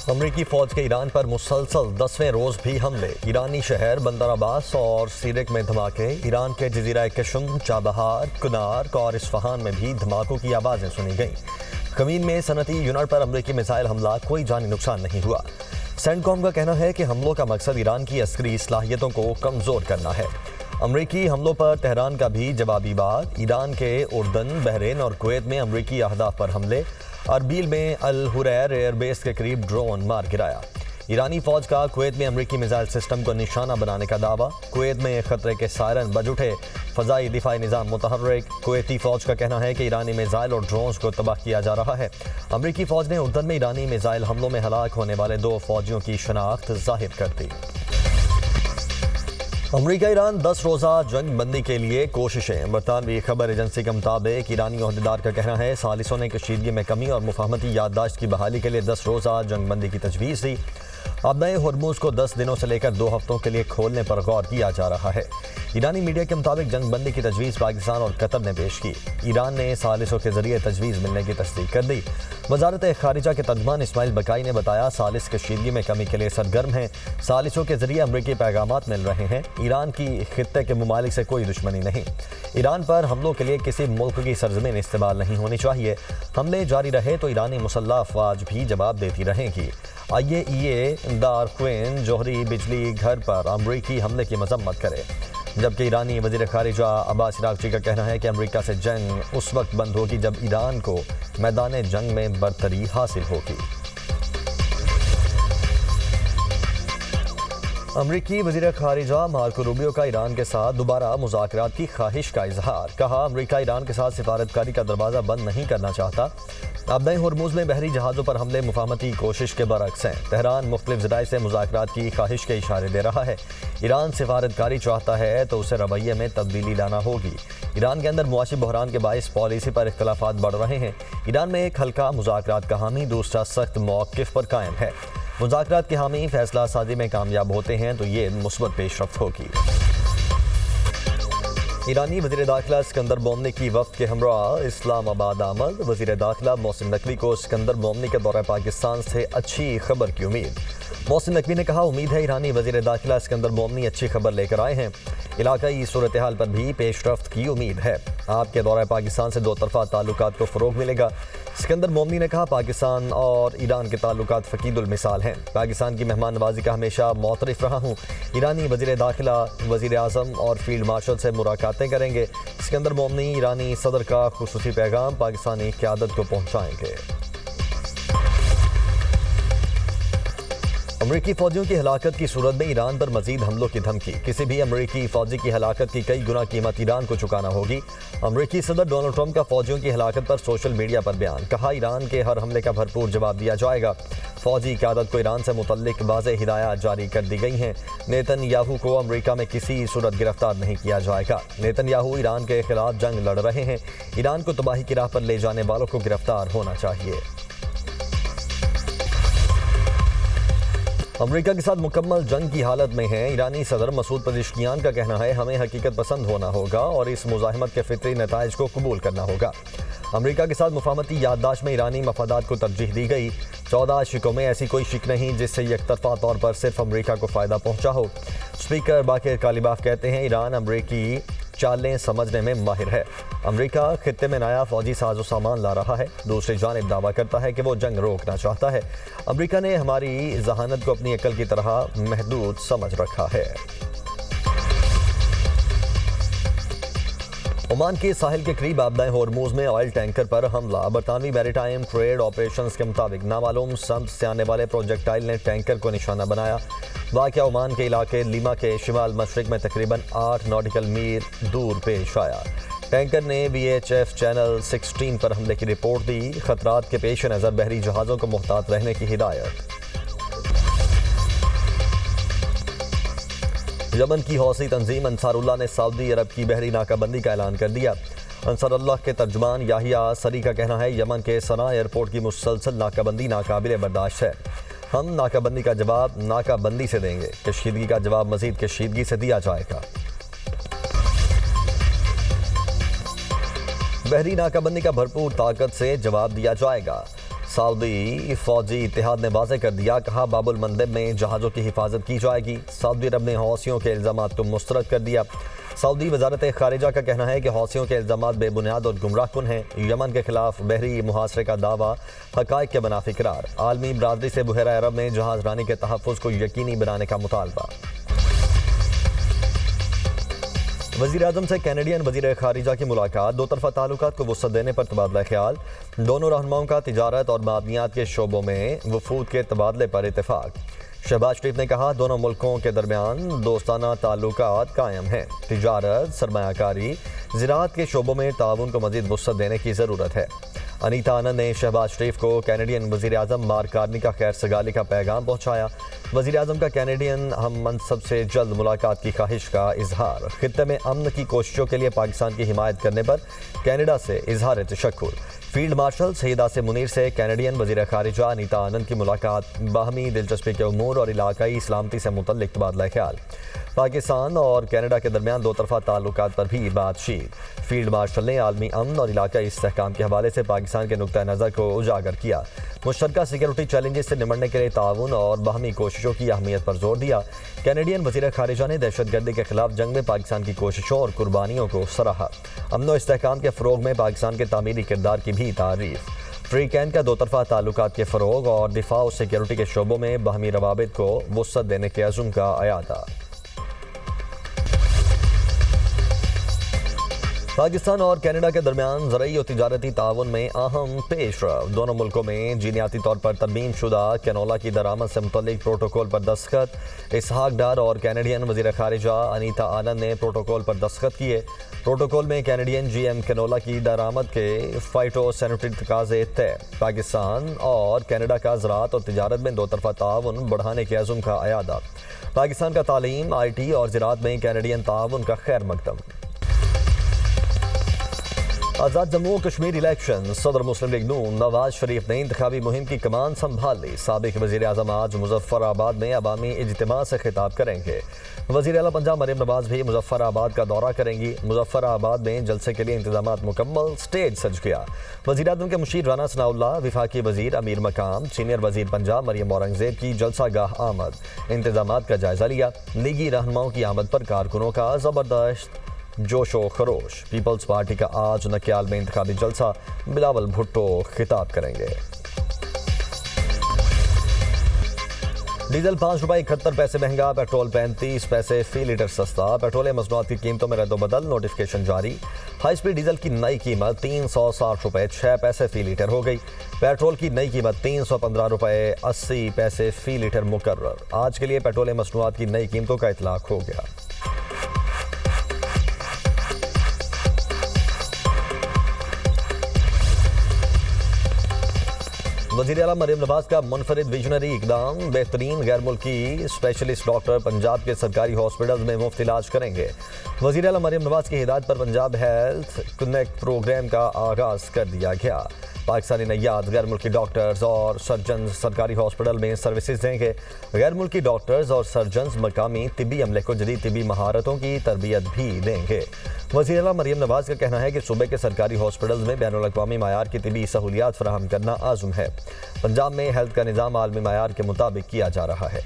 امریکی فوج کے ایران پر مسلسل 10ویں روز بھی حملے، ایرانی شہر بندر عباس اور سیرک میں دھماکے، ایران کے جزیرہ کشم، چابہار، کنار اور اصفہان میں بھی دھماکوں کی آوازیں سنی گئیں۔ کمین میں صنعتی یونٹ پر امریکی میزائل حملہ، کوئی جانی نقصان نہیں ہوا۔ سینٹ کام کا کہنا ہے کہ حملوں کا مقصد ایران کی عسکری صلاحیتوں کو کمزور کرنا ہے۔ امریکی حملوں پر تہران کا بھی جوابی وار، ایران کے اردن، بحرین اور کویت میں امریکی اہداف پر حملے، اربیل میں الحریر ایئر بیس کے قریب ڈرون مار گرایا۔ ایرانی فوج کا کویت میں امریکی میزائل سسٹم کو نشانہ بنانے کا دعویٰ، کویت میں خطرے کے سائرن بج اٹھے، فضائی دفاعی نظام متحرک۔ کویتی فوج کا کہنا ہے کہ ایرانی میزائل اور ڈرونز کو تباہ کیا جا رہا ہے۔ امریکی فوج نے اردن میں ایرانی میزائل حملوں میں ہلاک ہونے والے 2 فوجیوں کی شناخت ظاہر کر دی۔ امریکہ ایران 10 روزہ جنگ بندی کے لیے کوششیں، برطانوی خبر ایجنسی کے مطابق ایرانی عہدیدار کا کہنا ہے ثالثوں نے کشیدگی میں کمی اور مفاہمتی یادداشت کی بحالی کے لیے 10 روزہ جنگ بندی کی تجویز دی۔ آبنائے ہرموز کو 10 دنوں سے لے کر 2 ہفتوں کے لیے کھولنے پر غور کیا جا رہا ہے۔ ایرانی میڈیا کے مطابق جنگ بندی کی تجویز پاکستان اور قطر نے پیش کی۔ ایران نے ثالثوں کے ذریعے تجویز ملنے کی تصدیق کر دی۔ وزارت خارجہ کے ترجمان اسماعیل بقائی نے بتایا ثالث کشیدگی میں کمی کے لیے سرگرم ہیں، ثالثوں کے ذریعے امریکی پیغامات مل رہے ہیں۔ ایران کی خطے کے ممالک سے کوئی دشمنی نہیں، ایران پر حملوں کے لیے کسی ملک کی سرزمین استعمال نہیں ہونی چاہیے۔ حملے جاری رہے تو ایرانی مسلح افواج بھی جواب دیتی رہیں گی۔ IAEA دارقوین جوہری بجلی گھر پر امریکی حملے کی مذمت کرے، جبکہ ایرانی وزیر خارجہ عباس عراقچی کا کہنا ہے کہ امریکہ سے جنگ اس وقت بند ہوگی جب ایران کو میدان جنگ میں برتری حاصل ہوگی۔ امریکی وزیر خارجہ مارکو روبیو کا ایران کے ساتھ دوبارہ مذاکرات کی خواہش کا اظہار، کہا امریکہ ایران کے ساتھ سفارتکاری کا دروازہ بند نہیں کرنا چاہتا۔ آبنائے ہرموز میں بحری جہازوں پر حملے مفاہمتی کوشش کے برعکس ہیں۔ تہران مختلف ذرائع سے مذاکرات کی خواہش کے اشارے دے رہا ہے۔ ایران سفارتکاری چاہتا ہے تو اسے رویے میں تبدیلی لانا ہوگی۔ ایران کے اندر معاشی بحران کے باعث پالیسی پر اختلافات بڑھ رہے ہیں۔ ایران میں ایک ہلکا مذاکرات کا حامی، دوسرا سخت موقف پر قائم ہے۔ مذاکرات کے حامی فیصلہ سازی میں کامیاب ہوتے ہیں تو یہ مثبت پیش رفت ہوگی۔ ایرانی وزیر داخلہ اسکندر مومنی کی وفد کے ہمراہ اسلام آباد آمد، وزیر داخلہ محسن نقوی کو اسکندر مومنی کے دورہ پاکستان سے اچھی خبر کی امید۔ محسن نقوی نے کہا امید ہے ایرانی وزیر داخلہ اسکندر مومنی اچھی خبر لے کر آئے ہیں، علاقائی صورتحال پر بھی پیش رفت کی امید ہے۔ آپ کے دورہ پاکستان سے 2 طرفہ تعلقات کو فروغ ملے گا۔ اسکندر مومنی نے کہا پاکستان اور ایران کے تعلقات فقید المثال ہیں، پاکستان کی مہمان نوازی کا ہمیشہ معترف رہا ہوں۔ ایرانی وزیر داخلہ وزیر اعظم اور فیلڈ مارشل سے ملاقاتیں کریں گے۔ اسکندر مومنی ایرانی صدر کا خصوصی پیغام پاکستانی قیادت کو پہنچائیں گے۔ امریکی فوجیوں کی ہلاکت کی صورت میں ایران پر مزید حملوں کی دھمکی، کسی بھی امریکی فوجی کی ہلاکت کی کئی گنا قیمت ایران کو چکانا ہوگی۔ امریکی صدر ڈونلڈ ٹرمپ کا فوجیوں کی ہلاکت پر سوشل میڈیا پر بیان، کہا ایران کے ہر حملے کا بھرپور جواب دیا جائے گا۔ فوجی قیادت کو ایران سے متعلق واضح ہدایات جاری کر دی گئی ہیں۔ نیتن یاہو کو امریکہ میں کسی صورت گرفتار نہیں کیا جائے گا۔ نیتن یاہو ایران کے خلاف جنگ لڑ رہے ہیں، ایران کو تباہی کی راہ پر لے جانے والوں کو گرفتار ہونا چاہیے۔ امریکہ کے ساتھ مکمل جنگ کی حالت میں ہیں، ایرانی صدر مسعود پزشکیان کا کہنا ہے ہمیں حقیقت پسند ہونا ہوگا اور اس مزاحمت کے فطری نتائج کو قبول کرنا ہوگا۔ امریکہ کے ساتھ مفاہمتی یادداشت میں ایرانی مفادات کو ترجیح دی گئی۔ 14 شکوں میں ایسی کوئی شک نہیں جس سے یک طرفہ طور پر صرف امریکہ کو فائدہ پہنچا ہو۔ اسپیکر باقر کالیباف کہتے ہیں ایران امریکی چالیں سمجھنے میں ماہر ہے۔ امریکہ خطے میں نیا فوجی ساز و سامان لا رہا ہے، دوسری جانب دعویٰ کرتا ہے کہ وہ جنگ روکنا چاہتا ہے۔ امریکہ نے ہماری ذہانت کو اپنی عقل کی طرح محدود سمجھ رکھا ہے۔ عمان کے ساحل کے قریب آبدائے ہرموز میں آئل ٹینکر پر حملہ، برطانوی میری ٹائم ٹریڈ آپریشنز کے مطابق نامعلوم سمت سے آنے والے پروجیکٹائل نے ٹینکر کو نشانہ بنایا۔ واقعہ عمان کے علاقے لیما کے شمال مشرق میں تقریباً 8 ناٹیکل میل دور پیش آیا۔ ٹینکر نے VHF چینل 16 پر حملے کی رپورٹ دی، خطرات کے پیش نظر بحری جہازوں کو محتاط رہنے کی ہدایت۔ یمن کی حوثی تنظیم انصار اللہ نے سعودی عرب کی بحری ناکہ بندی کا اعلان کر دیا۔ انصار اللہ کے ترجمان یحییٰ سری کا کہنا ہے یمن کے صنعاء ایئرپورٹ کی مسلسل ناکہ بندی ناقابل برداشت ہے، ہم ناکہ بندی کا جواب ناکہ بندی سے دیں گے، کشیدگی کا جواب مزید کشیدگی سے دیا جائے گا۔ بحری ناکہ بندی کا بھرپور طاقت سے جواب دیا جائے گا۔ سعودی فوجی اتحاد نے واضح کر دیا، کہا باب المندب میں جہازوں کی حفاظت کی جائے گی۔ سعودی عرب نے حوثیوں کے الزامات کو مسترد کر دیا۔ سعودی وزارت خارجہ کا کہنا ہے کہ حوثیوں کے الزامات بے بنیاد اور گمراہ کن ہیں۔ یمن کے خلاف بحری محاصرے کا دعویٰ حقائق کے منافی قرار۔ عالمی برادری سے بحیرہ عرب میں جہاز رانی کے تحفظ کو یقینی بنانے کا مطالبہ۔ وزیراعظم سے کینیڈین وزیر خارجہ کی ملاقات، دو طرفہ تعلقات کو وسعت دینے پر تبادلہ خیال۔ دونوں رہنماؤں کا تجارت اور معدنیات کے شعبوں میں وفود کے تبادلے پر اتفاق۔ شہباز شریف نے کہا دونوں ملکوں کے درمیان دوستانہ تعلقات قائم ہیں۔ تجارت، سرمایہ کاری، زراعت کے شعبوں میں تعاون کو مزید وسعت دینے کی ضرورت ہے۔ انیتا آنند نے شہباز شریف کو کینیڈین وزیر اعظم مارک کارنی کا خیر سگالی کا پیغام پہنچایا۔ وزیر اعظم کا کینیڈین ہم منصب سے جلد ملاقات کی خواہش کا اظہار۔ خطے میں امن کی کوششوں کے لیے پاکستان کی حمایت کرنے پر کینیڈا سے اظہار تشکر۔ فیلڈ مارشل سید آصف منیر سے کینیڈین وزیر خارجہ انیتا آنند کی ملاقات، باہمی دلچسپی کے امور اور علاقائی سلامتی سے متعلق تبادلہ خیال۔ پاکستان اور کینیڈا کے درمیان دو طرفہ تعلقات پر بھی بات چیت۔ فیلڈ مارشل نے عالمی امن اور علاقائی استحکام کے حوالے سے پاکستان کے نقطہ نظر کو اجاگر کیا۔ مشترکہ سیکورٹی چیلنجز سے نمٹنے کے لیے تعاون اور باہمی کوششوں کی اہمیت پر زور دیا۔ کینیڈین وزیر خارجہ نے دہشت گردی کے خلاف جنگ میں پاکستان کی کوششوں اور قربانیوں کو سراہا۔ امن و استحکام کے فروغ میں پاکستان کے تعمیری کردار کی بھی تعریف۔ فری کین کا دو طرفہ تعلقات کے فروغ اور دفاع و سیکورٹی کے شعبوں میں باہمی روابط کو وسعت دینے کے عزم کا اعادہ۔ پاکستان اور کینیڈا کے درمیان زرعی اور تجارتی تعاون میں اہم پیش رفت۔ دونوں ملکوں میں جینیاتی طور پر ترمیم شدہ کینولا کی درآمد سے متعلق پروٹوکول پر دستخط۔ اسحاق ڈار اور کینیڈین وزیر خارجہ انیتا آنند نے پروٹوکول پر دستخط کیے۔ پروٹوکول میں کینیڈین جی ایم کینولا کی درآمد کے فائٹو سینیٹری تقاضے طے۔ پاکستان اور کینیڈا کا زراعت اور تجارت میں دو طرفہ تعاون بڑھانے کے عزم کا اعادہ۔ پاکستان کا تعلیم، آئی ٹی اور زراعت میں کینیڈین تعاون کا خیر مقدم۔ آزاد جموں و کشمیر الیکشن، صدر مسلم لیگ نون نواز شریف نے انتخابی مہم کی کمان سنبھال لی۔ سابق وزیر اعظم آج مظفر آباد میں عوامی اجتماع سے خطاب کریں گے۔ وزیر اعلیٰ پنجاب مریم نواز بھی مظفر آباد کا دورہ کریں گی۔ مظفر آباد میں جلسے کے لیے انتظامات مکمل، سٹیج سج گیا۔ وزیر اعظم کے مشیر رانا ثناء اللہ، وفاقی وزیر امیر مقام، سینئر وزیر پنجاب مریم اورنگزیب کی جلسہ گاہ آمد، انتظامات کا جائزہ لیا۔ لیگی رہنماؤں کی آمد پر کارکنوں کا زبردست جوش و خروش۔ پیپلز پارٹی کا آج نکیال میں انتخابی جلسہ، بلاول بھٹو خطاب کریں گے۔ ڈیزل 5 روپے 71 پیسے مہنگا، پیٹرول 35 پیسے فی لیٹر سستا۔ پیٹرولیم مصنوعات کی قیمتوں میں رد و بدل، نوٹیفکیشن جاری۔ ہائی سپیڈ ڈیزل کی نئی قیمت 360 روپے 6 پیسے فی لیٹر ہو گئی۔ پیٹرول کی نئی قیمت 315 روپے 80 پیسے فی لیٹر مقرر۔ آج کے لیے پیٹرولیم مصنوعات کی نئی قیمتوں کا اطلاق ہو گیا۔ وزیر اعلیٰ مریم نواز کا منفرد ویژنری اقدام، بہترین غیر ملکی اسپیشلسٹ ڈاکٹر پنجاب کے سرکاری ہاسپٹلز میں مفت علاج کریں گے۔ وزیر اعلیٰ مریم نواز کی ہدایت پر پنجاب ہیلتھ کنیکٹ پروگرام کا آغاز کر دیا گیا۔ پاکستانی نیاد غیر ملکی ڈاکٹرز اور سرجنز سرکاری ہاسپٹل میں سروسز دیں گے۔ غیر ملکی ڈاکٹرز اور سرجنز مقامی طبی عملے کو جدید طبی مہارتوں کی تربیت بھی دیں گے۔ وزیر اعلیٰ مریم نواز کا کہنا ہے کہ صوبے کے سرکاری ہاسپٹلز میں بین الاقوامی معیار کی طبی سہولیات فراہم کرنا عزم ہے۔ پنجاب میں ہیلتھ کا نظام عالمی معیار کے مطابق کیا جا رہا ہے۔